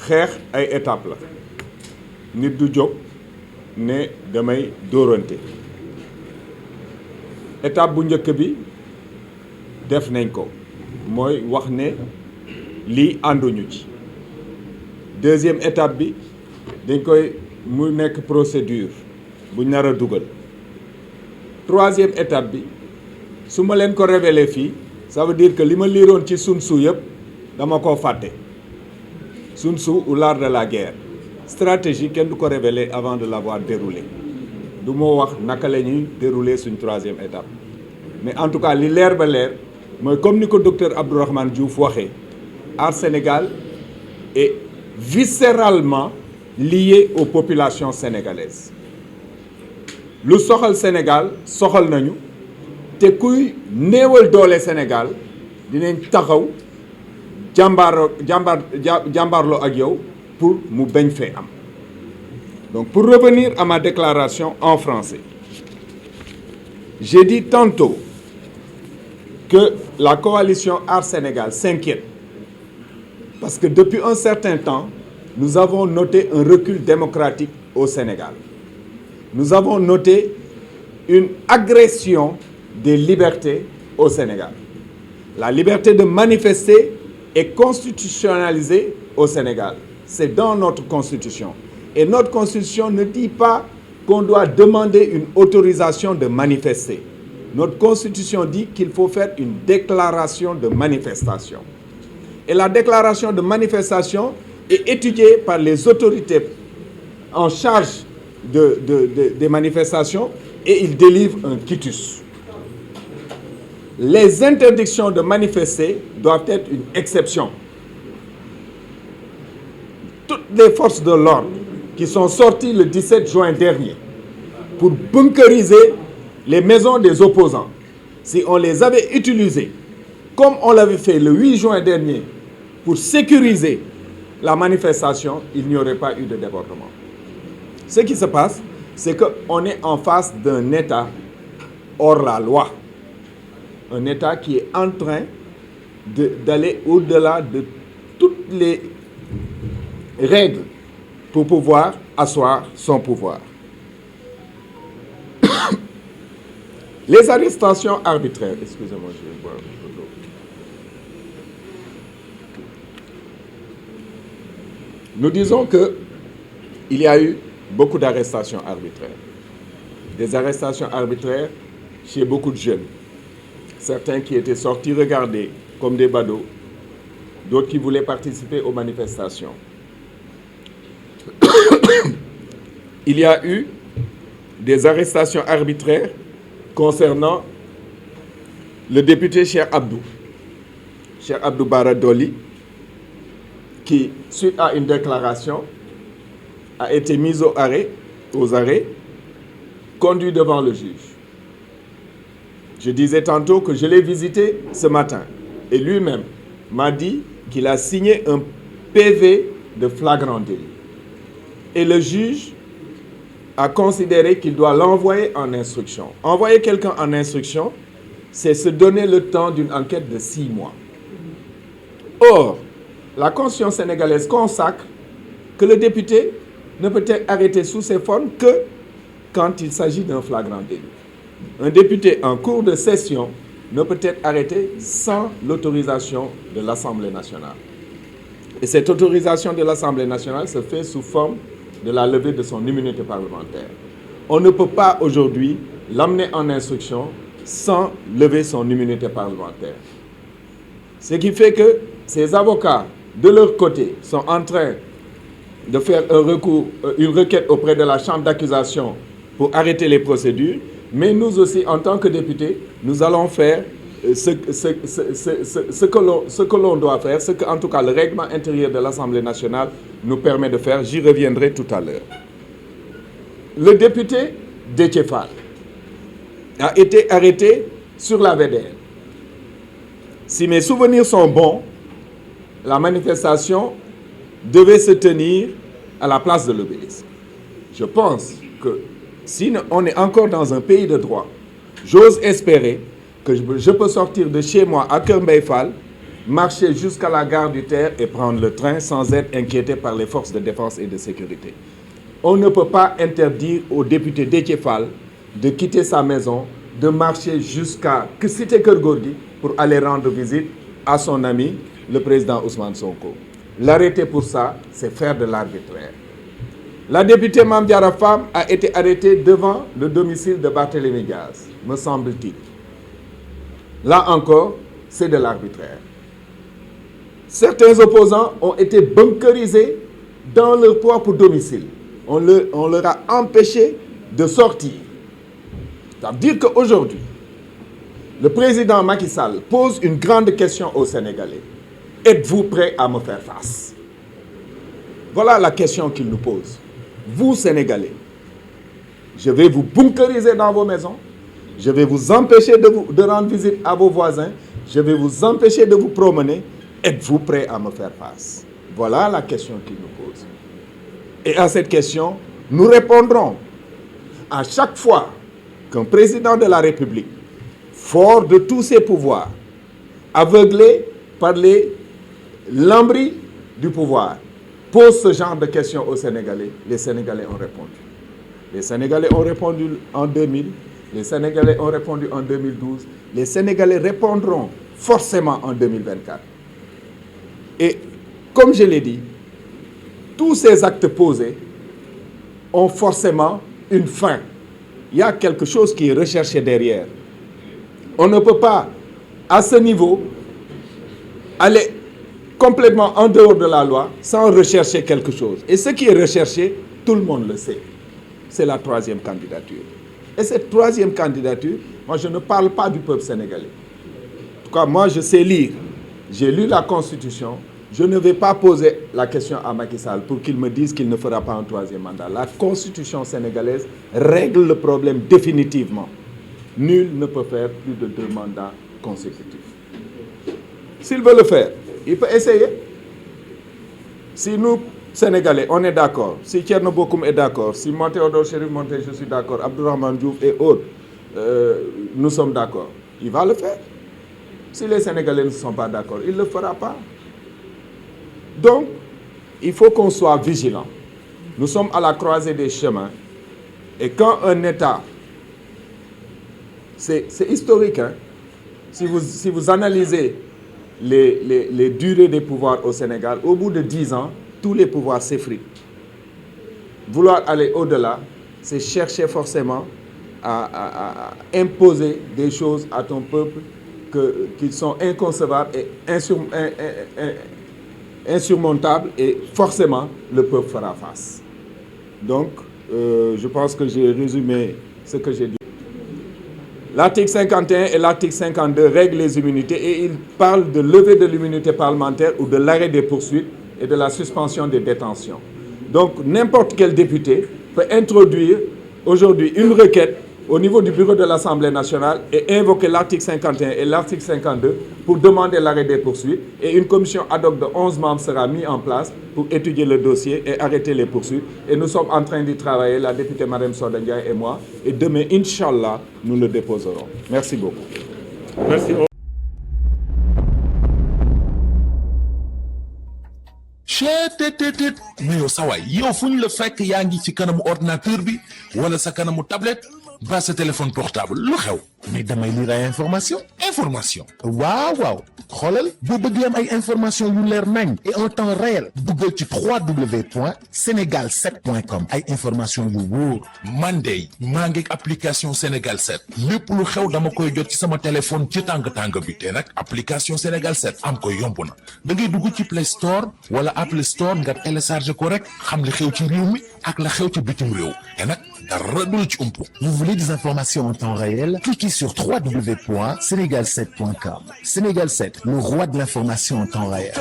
xeex ay étape la nit du jóg ne damay dóorante étape bu njëkk bi def nañ ko mooy wax ne lii ànduñu ci deuxième étape bi dañ koy mu nekk procédure bu nar a dugal troisième étape bi su ma leen ko révéler fii ça veut dire que li ma liiroon ci Sun Tzu yëpp dama koo fàtte Sun Tzu ou l'art de la guerre stratégie kenn du ko révéler avant de l'avoir déroulé du moo wax naka la ñuy dérouler suñ troisième étape mais en tout cas li leer ba leer mooy comme ni ko docteur Abdourahmane Diouf waxee Aar Sénégal est viscéralement lié aux populations sénégalaises lu soxal Sénégal soxal nañu te kuy néewal doole Sénégal dinañ taxaw jàmbaarloo ak yow pour mu bañ fee am. Donc pour revenir à ma déclaration en français, j'ai dit tantôt que la coalition Aar Sénégal s'inquiète parce que depuis un certain temps, nous avons noté un recul démocratique au Sénégal. Nous avons noté une agression des libertés au Sénégal. La liberté de manifester est constitutionnalisée au Sénégal. C'est dans notre constitution. Et notre constitution ne dit pas qu'on doit demander une autorisation de manifester. Notre constitution dit qu'il faut faire une déclaration de manifestation. Et la déclaration de manifestation est étudiée par les autorités en charge des manifestations et ils délivrent un quitus. Les interdictions de manifester doivent être une exception. Toutes les forces de l'ordre qui sont sorties le 17 juin dernier pour bunkeriser les maisons des opposants, si on les avait utilisées comme on l'avait fait le 8 juin dernier pour sécuriser la manifestation, il n'y aurait pas eu de débordement. Ce qui se passe, c'est qu'on est en face d'un État hors la loi. Un État qui est en train d'aller au-delà de toutes les règles pour pouvoir asseoir son pouvoir. Les arrestations arbitraires, excusez-moi, je vais boire un peu d'eau. Nous disons qu'il y a eu beaucoup d'arrestations arbitraires. Des arrestations arbitraires chez beaucoup de jeunes. Certains qui étaient sortis regarder comme des badauds, d'autres qui voulaient participer aux manifestations. Il y a eu des arrestations arbitraires concernant le député Cheikh Abdou Bara Dolly, qui, suite à une déclaration, a été mis aux arrêts, conduit devant le juge. Je disais tantôt que je l'ai visité ce matin et lui-même m'a dit qu'il a signé un PV de flagrant délit. Et le juge a considéré qu'il doit l'envoyer en instruction. Envoyer quelqu'un en instruction, c'est se donner le temps d'une enquête de 6 mois. Or, la Constitution sénégalaise consacre que le député ne peut être arrêté sous ces formes que quand il s'agit d'un flagrant délit. Un député en cours de session ne peut être arrêté sans l'autorisation de l'Assemblée nationale. Et cette autorisation de l'Assemblée nationale se fait sous forme de la levée de son immunité parlementaire. On ne peut pas aujourd'hui l'amener en instruction sans lever son immunité parlementaire. Ce qui fait que ces avocats, de leur côté, sont en train de faire un recours, une requête auprès de la chambre d'accusation pour arrêter les procédures, mais nous aussi, en tant que députés, nous allons faire ce que l'on doit faire, ce que, en tout cas, le règlement intérieur de l'Assemblée nationale nous permet de faire. J'y reviendrai tout à l'heure. Le député Déthié Fall a été arrêté sur la VDN. Si mes souvenirs sont bons, la manifestation devait se tenir à la place de l'Obélisque. Je pense que si on est encore dans un pays de droit, j'ose espérer que je peux sortir de chez moi à Kër Mbaye Fall, marcher jusqu'à la gare du Terre et prendre le train sans être inquiété par les forces de défense et de sécurité. On ne peut pas interdire au député Déthié Fall de quitter sa maison, de marcher jusqu'à Cité Keur Gorgui pour aller rendre visite à son ami, le président Ousmane Sonko. L'arrêter pour ça, c'est faire de l'arbitraire. La députée Mame Diarra Fam a été arrêtée devant le domicile de Barthélémy Diaz, me semble-t-il. Là encore, c'est de l'arbitraire. Certains opposants ont été bunkerisés dans leur propre domicile. On leur a empêché de sortir. Ça veut dire qu'aujourd'hui, le président Macky Sall pose une grande question aux Sénégalais. Êtes-vous prêts à me faire face? Voilà la question qu'il nous pose. Vous, Sénégalais, je vais vous bunkeriser dans vos maisons. Je vais vous empêcher de rendre visite à vos voisins. Je vais vous empêcher de vous promener. Êtes-vous prêts à me faire face? Voilà la question qu'il nous pose. Et à cette question, nous répondrons. À chaque fois qu'un président de la République, fort de tous ses pouvoirs, aveuglé par les lambris du pouvoir, pose ce genre de questions aux Sénégalais, les Sénégalais ont répondu. Les Sénégalais ont répondu en 2000, les Sénégalais ont répondu en 2012, les Sénégalais répondront forcément en 2024. Et comme je l'ai dit, tous ces actes posés ont forcément une fin. Il y a quelque chose qui est recherché derrière. On ne peut pas, à ce niveau, aller complètement en dehors de la loi sans rechercher quelque chose. Et ce qui est recherché, tout le monde le sait. C'est la troisième candidature. Et cette troisième candidature, moi je ne parle pas du peuple sénégalais. En tout cas, moi je sais lire. J'ai lu la Constitution. Je ne vais pas poser la question à Macky Sall pour qu'il me dise qu'il ne fera pas un troisième mandat. La Constitution sénégalaise règle le problème définitivement. Nul ne peut faire plus de 2 mandats consécutifs. S'il veut le faire, il peut essayer. Si nous, Sénégalais, on est d'accord, si Thierno Bokoum est d'accord, si Théodore Chérif Monté, je suis d'accord, Abdourahmane Diouf et autres, nous sommes d'accord, il va le faire. Si les Sénégalais ne sont pas d'accord, il ne le fera pas. Donc, il faut qu'on soit vigilant. Nous sommes à la croisée des chemins. Et quand un État, c'est historique, hein? Si vous analysez les durées des pouvoirs au Sénégal, au bout de 10 ans, tous les pouvoirs s'effritent. Vouloir aller au-delà, c'est chercher forcément à imposer des choses à ton peuple qui sont inconcevables et insurmontables, et forcément, le peuple fera face. Donc, je pense que j'ai résumé ce que j'ai dit. L'article 51 et l'article 52 règlent les immunités et ils parlent de levée de l'immunité parlementaire ou de l'arrêt des poursuites et de la suspension des détentions. Donc, n'importe quel député peut introduire aujourd'hui une requête au niveau du bureau de l'Assemblée nationale et invoquer l'article 51 et l'article 52 pour demander l'arrêt des poursuites. Et une commission ad hoc de 11 membres sera mise en place pour étudier le dossier et arrêter les poursuites. Et nous sommes en train d'y travailler, la députée Marème Soda Ndiaye et moi. Et demain, Inch'Allah, nous le déposerons. Merci beaucoup. Merci. mais yow sa waay yow fu ñu la fekk yaa ngi ci kanamu ordinateur bi wala sa kanamu tablette ba sa téléphone portable lu xew mais damay lire ay information waaw xoolal boo bëgg am ay information yu leer nañ et en temps réel duggal ci www.senegal7.com ay information yu wóor man de maa ngi application Sénégal 7 lépp lu xew dama koy jot ci sama téléphone ci tàng bi te nag application Sénégal 7 am ko yomb na da ngay dugg ci Play Store wala Apple Store nga télécharger ko rek xam li xew ci réew mi ak la xew ci bitim réew te nag dara du ci umpu. Vous voulez des informations en temps réel? Cliquez sur www.senegal7.com. Sénégal 7, le roi de l'information en temps réel.